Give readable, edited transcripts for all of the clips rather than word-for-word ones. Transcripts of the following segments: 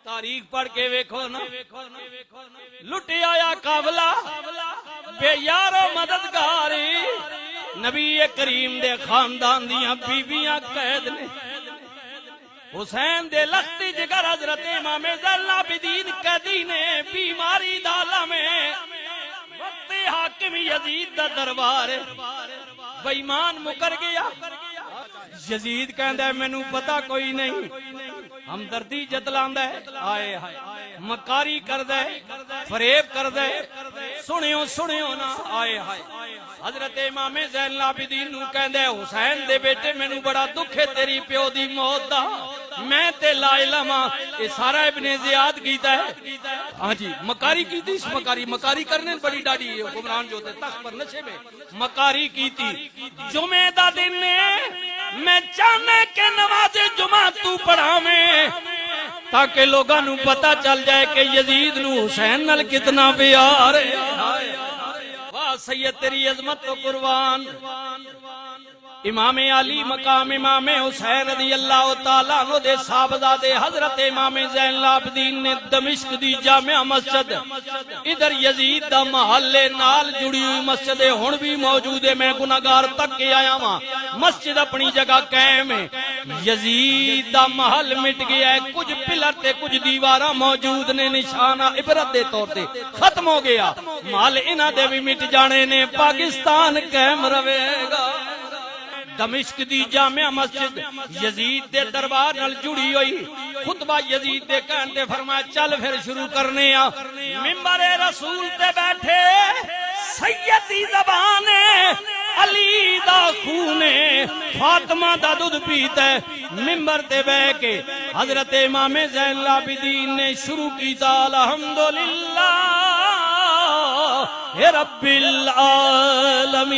تاریخ پڑھ کے ویکھو نا، لٹی آیا قافلہ بے یار و مددگار، نبی کریم دے خاندان دیاں بیویاں قید نے، حسین دے لختی جگر حضرت امام زین العابدین قیدی نے، بیماری دالا میں وقت حاکم یزید دا دربار، بے ایمان مکر گیا۔ یزید کہندا ہے مینوں پتہ کوئی نہیں، ہمدردی جتلاندا ہے، آئے ہائے مکاری کردا ہے، فریب کردا ہے، سنیو نا، آئے ہائے۔ حضرت امام زین العابدین نو کہندا ہے حسین دے بیٹے مینوں بڑا دکھ ہے تیری پیو دی موت دا، میں تے لا علم ہاں، یہ سارا ابن زیاد کیتا ہے، ہاں جی مکاری کیتی، اس مکاری کرنے بڑی ڈاڑی حکمران جو تھے تخت پر نشے میں مکاری کیتی۔ جمعہ دا دن میں چاہنا کہ نماز جمعہ تو پڑھاویں تاکہ لوگاں نو پتہ چل جائے کہ یزید نو حسین نال کتنا پیار ہے۔ واہ سید تیری عظمت تو قربان، امام علی مقام امام حسین رضی اللہ تعالیٰ عنہ دے صاحبزادے حضرت امام زین العابدین نے دمشق دی جامع مسجد، ادھر یزید دا محل نال جڑی ہوئی مسجد ہن بھی موجود ہے، میں گناہگار تک کے آیا ہاں، مسجد اپنی جگہ قائم ہے، یزید دا محل مٹ گیا ہے، کچھ پلر تے کچھ دیواراں موجود نے، نشانہ عبرت دے طور تے ختم ہو گیا، محل انہاں دے بھی مٹ جانے نے، پاکستان قائم رہے گا۔ دمشق دی جامع مسجد یزید دے دربار نال جڑی ہوئی، خطبہ یزید دے کہن تے فرمایا چل پھر شروع کرنے آ، منبر رسول تے بیٹھے سیدی زبان علی دا خون فاطمہ دا دودھ پیتا ہے، منبر تے بیٹھ کے حضرت امام زین العابدین نے شروع کیتا الحمدللہ رب العالمین،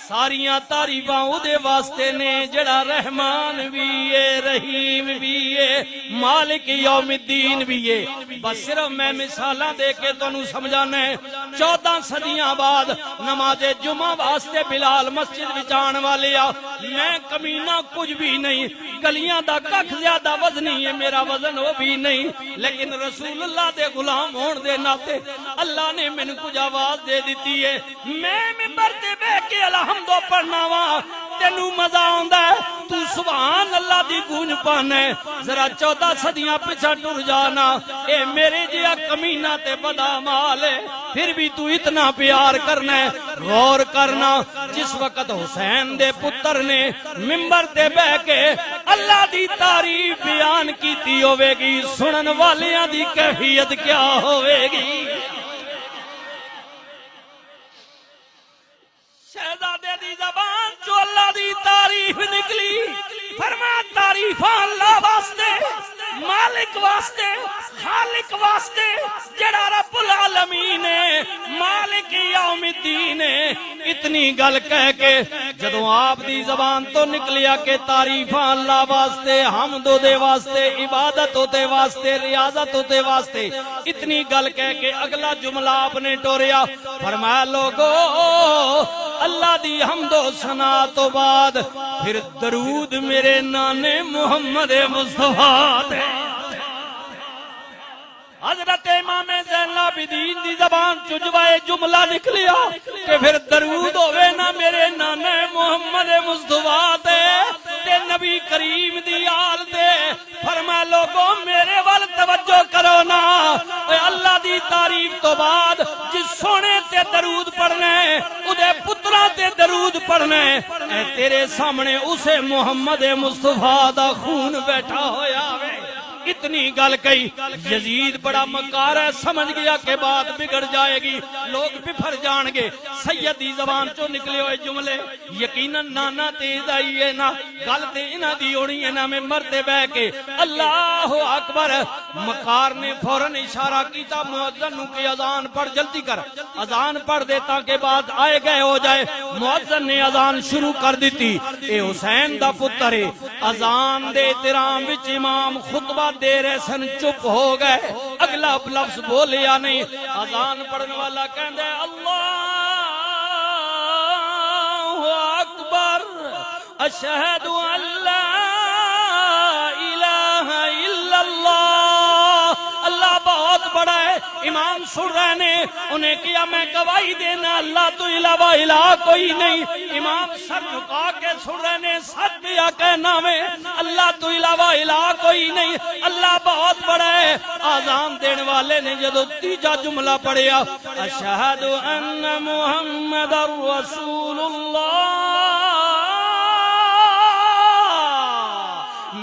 ساریاں تعریفاں اودے واسطے نے جڑا رحمان بھی ہے، رحیم بھی ہے، مالک یوم الدین بھی ہے۔ بس صرف میں مثالاں دے کے تانوں سمجھانا ہے، 14 صدیاں بعد نماز جمعہ واسطے بلال مسجد وچ آن والے آ، میں کمینہ کچھ بھی نہیں، گلیاں دا ککھ زیادہ وزنی ہے، میرا وزن وہ بھی نہیں، لیکن رسول اللہ دے غلام ہون دے ناتے اللہ نے مینوں کچھ آواز دے دیتی ہے، میں منبر تے بیٹھ کے الحمد پڑھنا وا، تینوں مزہ آندا ہے، تو سبحان اللہ دی گونج پانا ہے، ذرا 14 صدیاں پیچھے ٹر جانا، اے میرے جیا کمینہ تے بدامال ہے، پھر بھی تو اتنا پیار کرنا ہے۔ غور کرنا، جس وقت حسین دے پتر نے منبر تے بہ کے اللہ دی تعریف بیان کیتی ہوے گی، سنن والیاں دی کیفیت کیا ہوے گی۔ شہزادے دی زبان جو اللہ دی تعریف نکلی، فرمایا تعریفاں اللہ واسطے، مالک واسطے، خالق واسطے، جڑا رب العالمین ہے، مالک یوم الدین ہے۔ اتنی گل کہہ کے جدوں آپ دی زبان تو نکلیا کہ تعریفاں اللہ واسطے، حمد دے واسطے، عبادت دے واسطے، ریاضت دے واسطے، اتنی گل کہہ کے اگلا جملہ آپ نے ٹوریا، فرمایا لوگو اللہ دی حمد و ثنا تو بعد پھر درود میرے نانے محمد مصطفیٰ دے۔ حضرت امام زین العابدین دی زبان چجوائے جملہ نکلیا کہ پھر درود ہوئے نا میرے نانے محمد مصطفیٰ دے تے نبی کریم دی آل دے۔ فرمایا لوگوں میرے وال توجہ کرو نا، اے اللہ دی تعریف تو بعد جس سونے تے درود پڑھنے اودے پترا تے درود پڑھنے، اے تیرے سامنے اسے محمد مصطفیٰ دا خون بیٹھا ہویا ہے۔ اتنی گل کہی، یزید بڑا مکار ہے، سمجھ گیا کہ بات بگڑ جائے گی، لوگ بفر جان گے۔ سیدی زبان چو نکلے ہوئے جملے یقیناً نانا تیز آئی ہے نا، گل تے انہاں دی ہونی ہے نا، میں مرتے بہ کے اللہ اکبر۔ مکار نے فوراً اشارہ کیتا مؤذن نو کہ اذان پڑھ، جلدی کر اذان پڑھ دے تاکہ بات آئے گئے ہو جائے۔ مؤذن نے اذان شروع کر دیتی، اے حسین دا پتر ہے۔ اذان دے احترام وچ امام خطبہ دے رہے سن، چپ ہو گئے، اگلا لفظ بولیا نہیں۔ اذان پڑھنے والا کہندے اللہ اکبر اشہد ان لا سن رہے نے. انہیں کیا میں گواہی دینا اللہ تو علاوہ الہ کوئی نہیں. امام سر جھکا کے سن رہے نے سچ پیا کہنا میں اللہ تو علاوہ الہ کوئی نہیں, اللہ بہت بڑا ہے. آذان دینے والے نے جدو تیجا جملہ پڑھیا اشہد ان محمد رسول اللہ,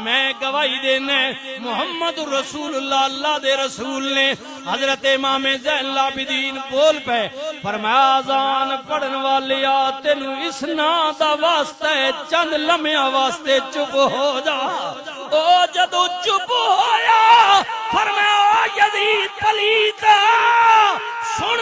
میں گواہی دینا محمد رسول اللہ اللہ دے رسول نے. حضرت امام زین العابدین بول پے فرمایا آذان پڑھن والے تینو اس نا دا واسطہ ہے چند لمحہ واسطے چپ ہو جا. او جدو چپ ہویا فرمایا یزید پلیت سن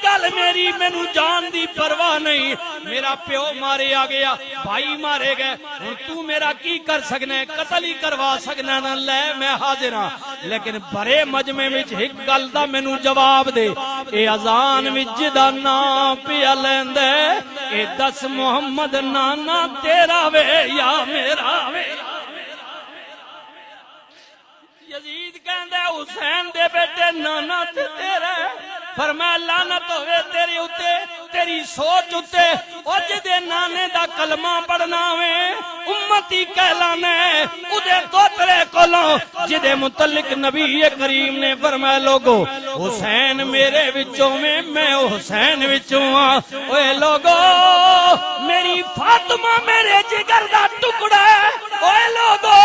گل میری مینوں جان دی پرواہ نہیں. میرا پیو مارے آ گیا, بھائی مارے گئے, ہن تو میرا کی کر سکنا ہے؟ قتل ہی کروا سکنا نہ. لے میں حاضر ہاں, لیکن بڑے مجمع وچ ایک گل دا مینوں جواب دے. اے اذان وچ جدا نام پیا لیندے اے دس محمد نانا تیرا وے یا میرا وے. یزید کہندا حسین دے بیٹے نانا تے تیرا. فرمایا لعنت ہوے تیرے اتے تیری سوچ اتے, او جدے نانے دا کلمہ پڑھنا وے امتی کہلانے اودے توترے کولوں جدے متعلق نبی کریم نے فرمایا لوگو حسین میرے وچوں میں حسین وچوں ہاں. اوے لوگو میری فاطمہ میرے جگر دا ٹکڑا ہے. اوے لوگو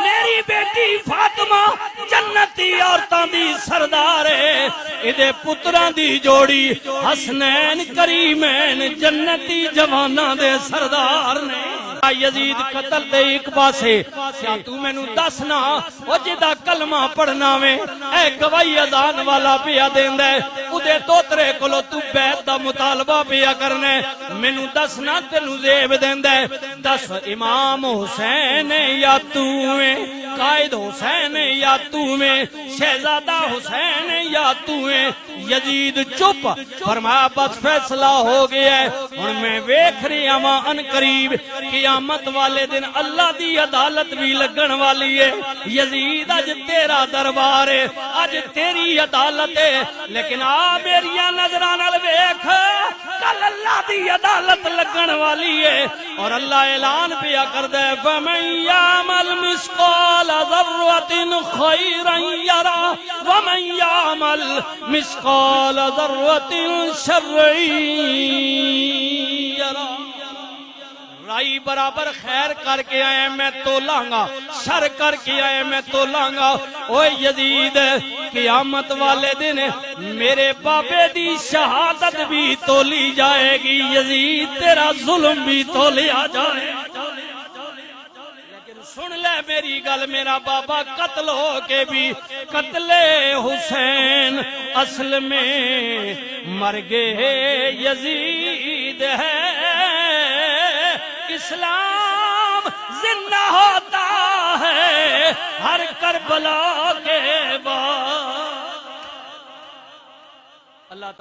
میری بیٹی فاطمہ جنتی عورتاں دی سردار ہے. ادے پتراں دی جوڑی حسنین کریمین جنتی جواناں دے سردار نے. یزید قتل دے ایک پاسے کیا تو مینوں دسنا او جدا کلمہ پڑھنا وے اے گواہی اذان والا پیا دیندا ہے اودے توترے کولو تو بیعت دا مطالبہ پیا کرنا ہے. مینوں دسنا تینوں زیب دیندا ہے. دس امام حسین یا تو ہے, قائد حسین یا تو ہے, شہزادہ حسین یا تو ہے. یزید چپ فرمایا بس فیصلہ ہو گیا ہے. ہن میں ویکھ رہا ہاں ان قریب قیامت والے دن اللہ دی عدالت بھی لگن والی ہے. یزید اج تیرا دربار ہے, اج تیری عدالت ہے, لیکن آ میریاں نظراں نال ویکھ کل اللہ دی عدالت لگن والی ہے. اور اللہ اعلان پیا کردا ہے فمن یعمل مثقال ذرۃ خیرا یرا ومن یعمل مثقال ذرۃ شرا یرا. رائی برابر خیر کر کے آئے میں تولاں گا, شر کر کے آئے میں تولاں گا. اوے یزید قیامت والے دن میرے بابے دی شہادت بھی تولی جائے گی, یزید تیرا ظلم بھی تولیا جائے. لیکن سن لے میری گل, میرا بابا قتل ہو کے بھی قتل حسین اصل میں مرگے یزید ہے. اسلام زندہ ہوتا ہے ہر کربلا کے بعد.